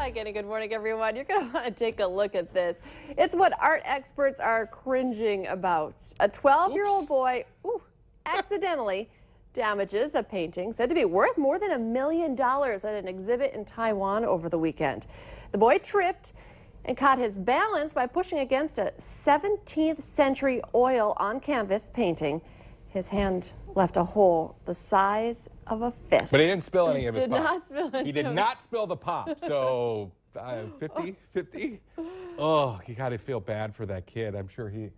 Hi, Kenny. Good morning, everyone. You're going to want to take a look at this. It's what art experts are cringing about. A 12-year-old boy accidentally damages a painting said to be worth more than $1 million at an exhibit in Taiwan over the weekend. The boy tripped and caught his balance by pushing against a 17th century oil on canvas painting. His hand left a hole the size of a fist. But he didn't spill any of his pop. Did not spill any. He did not spill the pop. So 50. Oh, you got to feel bad for that kid. I'm sure it's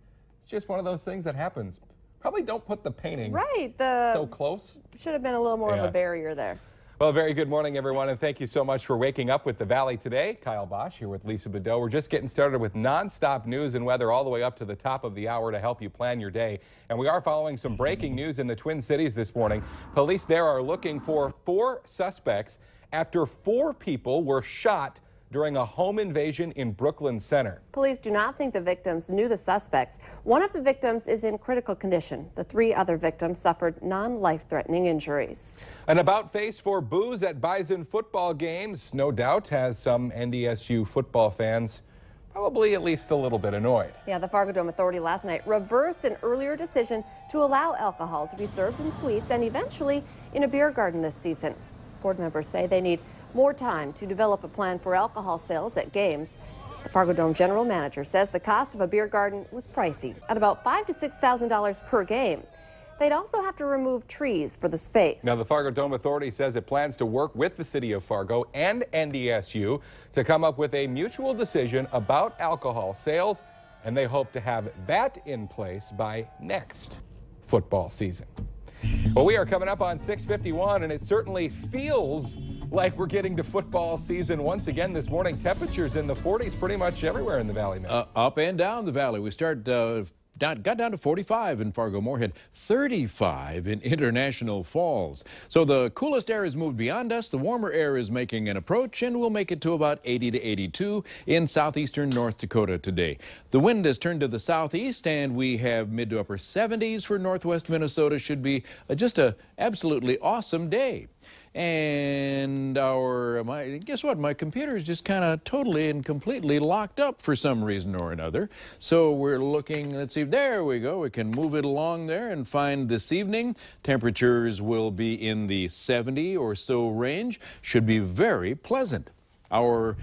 just one of those things that happens. Probably don't put the painting so close. Should have been a little more of a barrier there. Well, very good morning, everyone, and thank you so much for waking up with the Valley today. Kyle Bosch here with Lisa Bedeau. We're just getting started with nonstop news and weather all the way up to the top of the hour to help you plan your day. And we are following some breaking news in the Twin Cities this morning. Police there are looking for 4 suspects after 4 people were shot during a home invasion in Brooklyn Center. Police do not think the victims knew the suspects. One of the victims is in critical condition. The 3 other victims suffered non-life-threatening injuries. An about-face for booze at Bison football games, no doubt, has some NDSU football fans probably at least a little bit annoyed. Yeah, the Fargo Dome Authority last night reversed an earlier decision to allow alcohol to be served in suites and eventually in a beer garden this season. Board members say they need more time to develop a plan for alcohol sales at games. The Fargo Dome general manager says the cost of a beer garden was pricey, at about $5,000 to $6,000 per game. They'd also have to remove trees for the space. Now, the Fargo Dome Authority says it plans to work with the city of Fargo and NDSU to come up with a mutual decision about alcohol sales, and they hope to have that in place by next football season. Well, we are coming up on 6:51, and it certainly feels like we're getting to football season once again this morning. Temperatures in the 40s pretty much everywhere in the valley now. Up and down the valley. We got down to 45 in Fargo-Moorhead, 35 in International Falls. So the coolest air has moved beyond us. The warmer air is making an approach, and we'll make it to about 80 to 82 in southeastern North Dakota today. The wind has turned to the southeast, and we have mid to upper 70s for northwest Minnesota. Should be just an absolutely awesome day. And guess what? My computer is just kind of totally and completely locked up for some reason or another. So we're looking, let's see, there we go. We can move it along there and find this evening. Temperatures will be in the 70 or so range. Should be very pleasant. Our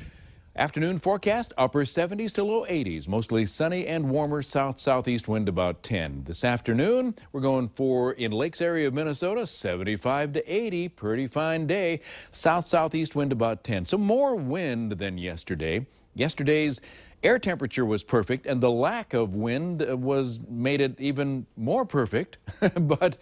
afternoon forecast, upper 70s to low 80s, mostly sunny and warmer south-southeast wind about 10. This afternoon, we're going for, in Lakes area of Minnesota, 75 to 80, pretty fine day. South-southeast wind about 10. So more wind than yesterday. Yesterday's air temperature was perfect, and the lack of wind made it even more perfect. But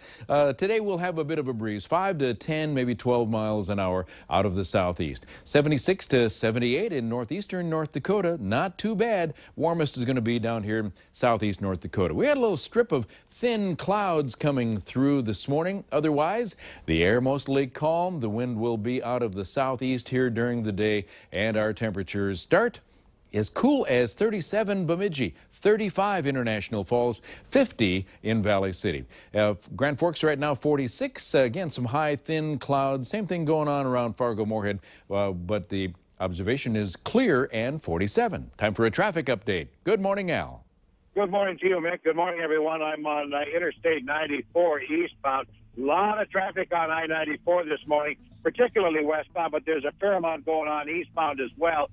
today we'll have a bit of a breeze, 5 to 10, maybe 12 miles an hour out of the southeast. 76 to 78 in northeastern North Dakota, not too bad. Warmest is going to be down here in southeast North Dakota. We had a little strip of thin clouds coming through this morning. Otherwise, the air mostly calm. The wind will be out of the southeast here during the day, and our temperatures start as cool as 37 Bemidji, 35 International Falls, 50 in Valley City. Grand Forks right now 46. Again, some high, thin clouds. Same thing going on around Fargo-Moorhead, but the observation is clear and 47. Time for a traffic update. Good morning, Al. Good morning to you, Mick. Good morning, everyone. I'm on Interstate 94 eastbound. A lot of traffic on I-94 this morning, particularly westbound, but there's a fair amount going on eastbound as well.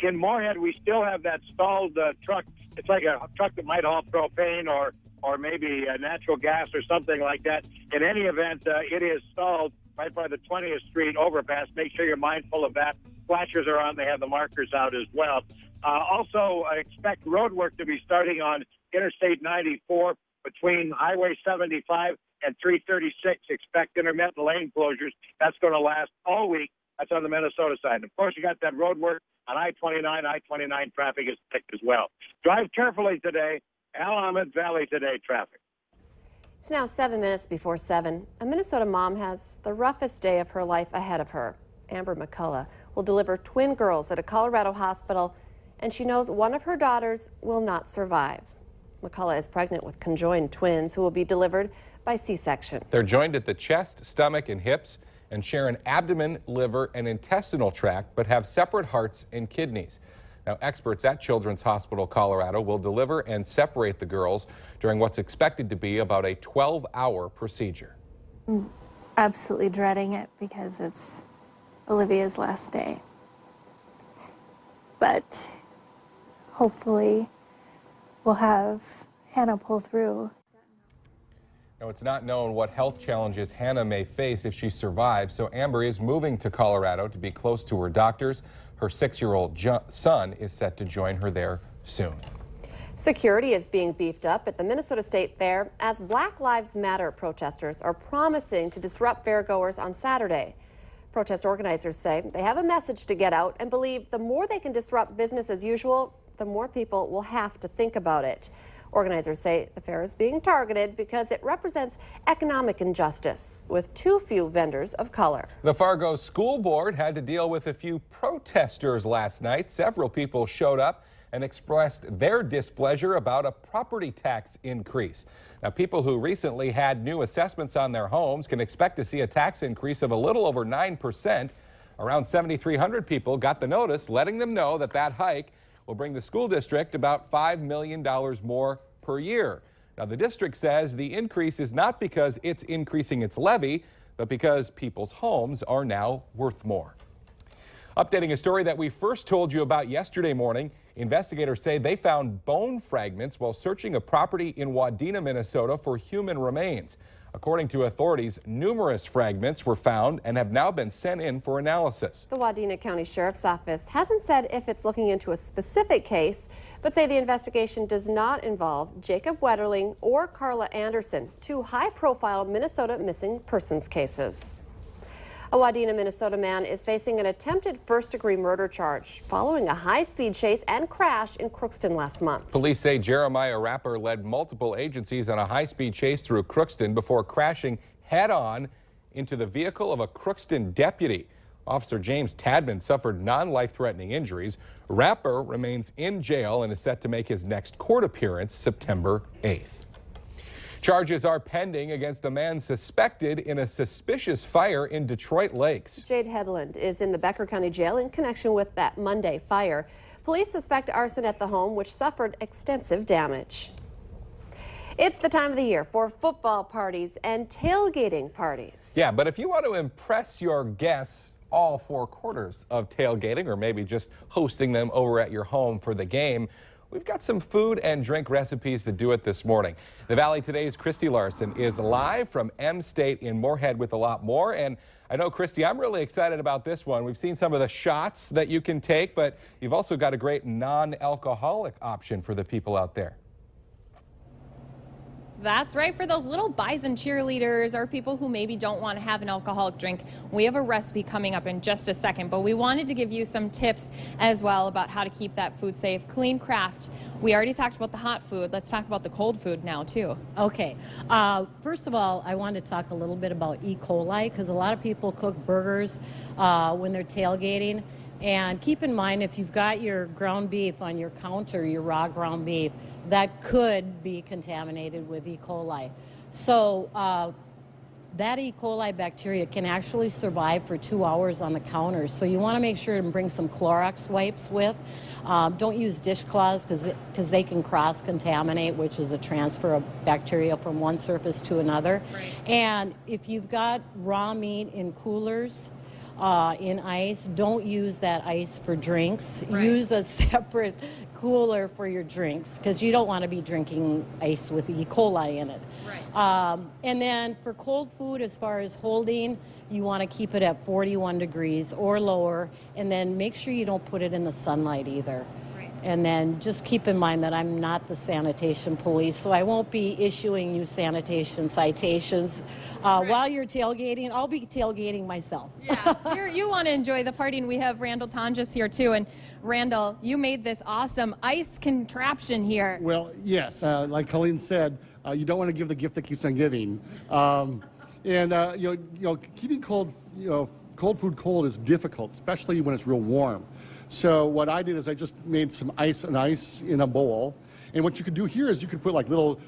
In Moorhead, we still have that stalled truck. It's like a truck that might haul propane or maybe natural gas or something like that. In any event, it is stalled right by the 20th Street overpass. Make sure you're mindful of that. Flashers are on. They have the markers out as well. Also, expect road work to be starting on Interstate 94 between Highway 75 and 336. Expect intermittent lane closures. That's going to last all week. That's on the Minnesota side. Of course, you got that road work on I-29. I-29 traffic is thick as well. Drive carefully today. Al Ahmed Valley Today traffic. It's now 7 minutes before 7. A Minnesota mom has the roughest day of her life ahead of her. Amber McCullough will deliver twin girls at a Colorado hospital, and she knows one of her daughters will not survive. McCullough is pregnant with conjoined twins who will be delivered by C-section. They're joined at the chest, stomach, and hips, and share an abdomen, liver, and intestinal tract, but have separate hearts and kidneys. Now, experts at Children's Hospital Colorado will deliver and separate the girls during what's expected to be about a 12-hour procedure. I'm absolutely dreading it because it's Olivia's last day. But hopefully we'll have Hannah pull through. Now, it's not known what health challenges Hannah may face if she survives, so Amber is moving to Colorado to be close to her doctors. Her 6-year-old son is set to join her there soon. Security is being beefed up at the Minnesota State Fair as Black Lives Matter protesters are promising to disrupt fairgoers on Saturday. Protest organizers say they have a message to get out and believe the more they can disrupt business as usual, the more people will have to think about it. Organizers say the fair is being targeted because it represents economic injustice with too few vendors of color. The Fargo School Board had to deal with a few protesters last night. Several people showed up and expressed their displeasure about a property tax increase. Now, people who recently had new assessments on their homes can expect to see a tax increase of a little over 9%. Around 7,300 people got the notice letting them know that that hike will bring the school district about $5 million more per year. Now, the district says the increase is not because it's increasing its levy, but because people's homes are now worth more. Updating a story that we first told you about yesterday morning, investigators say they found bone fragments while searching a property in Wadena, Minnesota for human remains. According to authorities, numerous fragments were found and have now been sent in for analysis. The Wadena County Sheriff's Office hasn't said if it's looking into a specific case, but say the investigation does not involve Jacob Wetterling or Carla Anderson, two high-profile Minnesota missing persons cases. A Wadena, Minnesota man is facing an attempted first-degree murder charge following a high-speed chase and crash in Crookston last month. Police say Jeremiah Rapper led multiple agencies on a high-speed chase through Crookston before crashing head-on into the vehicle of a Crookston deputy. Officer James Tadman suffered non-life-threatening injuries. Rapper remains in jail and is set to make his next court appearance September 8th. Charges are pending against the man suspected in a suspicious fire in Detroit Lakes. Jade Headland is in the Becker County Jail in connection with that Monday fire. Police suspect arson at the home, which suffered extensive damage. It's the time of the year for football parties and tailgating parties. Yeah, but if you want to impress your guests, all 4 quarters of tailgating, or maybe just hosting them over at your home for the game, we've got some food and drink recipes to do it this morning. The Valley Today's Christy Larson is live from M-State in Moorhead with a lot more. And I know, Christy, I'm really excited about this one. We've seen some of the shots that you can take, but you've also got a great non-alcoholic option for the people out there. That's right. For those little bison cheerleaders or people who maybe don't want to have an alcoholic drink, we have a recipe coming up in just a second, but we wanted to give you some tips as well about how to keep that food safe. Clean craft. We already talked about the hot food. Let's talk about the cold food now, too. Okay. First of all, I wanted to talk a little bit about E. coli because a lot of people cook burgers when they're tailgating. And keep in mind, if you've got your ground beef on your counter, your raw ground beef, that could be contaminated with E. coli. So that E. coli bacteria can actually survive for 2 hours on the counters. So you want to make sure and bring some Clorox wipes with. Don't use dishcloths because they can cross-contaminate, which is a transfer of bacteria from one surface to another. Right. And if you've got raw meat in coolers, in ice, don't use that ice for drinks. Right. Use a separate cooler for your drinks because you don't want to be drinking ice with E. coli in it. Right. And then for cold food, as far as holding, you want to keep it at 41 degrees or lower, and then make sure you don't put it in the sunlight either. And then just keep in mind that I'm not the sanitation police, so I won't be issuing you sanitation citations. While you're tailgating, I'll be tailgating myself. Yeah, you want to enjoy the party, and we have Randall Tonjes here, too. And Randall, you made this awesome ice contraption here. Well, yes, like Colleen said, you don't want to give the gift that keeps on giving. Keeping cold food cold is difficult, especially when it's real warm. So what I did is I just made some ice in a bowl. And what you could do here is you could put like little,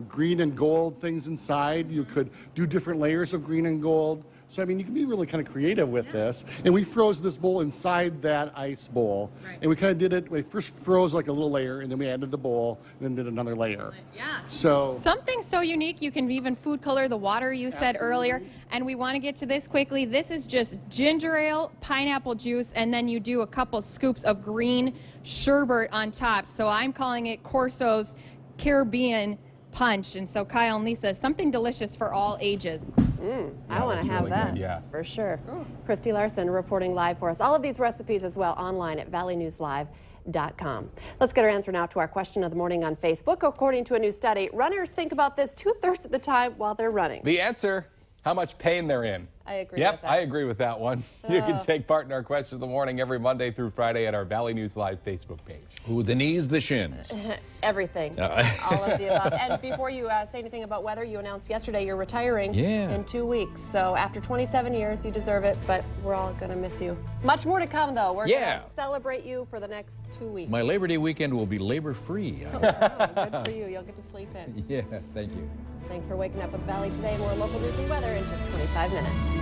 green and gold things inside. You could do different layers of green and gold. So, I mean, you can be really kind of creative with this. And we froze this bowl inside that ice bowl. Right. And we kind of did it, we first froze like a little layer, and then we added the bowl, and then did another layer. Yeah. So, Something so unique, you can even food color the water you said earlier. And we want to get to this quickly. This is just ginger ale, pineapple juice, and then you do a couple scoops of green sherbet on top. So I'm calling it Corso's Caribbean Punch. And so Kyle and Lisa, something delicious for all ages. I want to have really that. good, yeah. For sure. Christy Larson reporting live for us. All of these recipes as well online at valleynewslive.com. Let's get our answer now to our question of the morning on Facebook. According to a new study, runners think about this 2/3 of the time while they're running. The answer, how much pain they're in. I agree Yep, with that. I agree with that one. You can take part in our question of the morning every Monday through Friday at our Valley News Live Facebook page. Ooh, the knees, the shins. Everything. All of the above. And before you say anything about weather, you announced yesterday you're retiring in 2 weeks. So after 27 years, you deserve it, but we're all going to miss you. Much more to come, though. We're going to celebrate you for the next 2 weeks. My Labor Day weekend will be labor-free. Oh, good for you. You'll get to sleep in. Yeah, thank you. Thanks for waking up with Valley today. More local news and weather in just 25 minutes.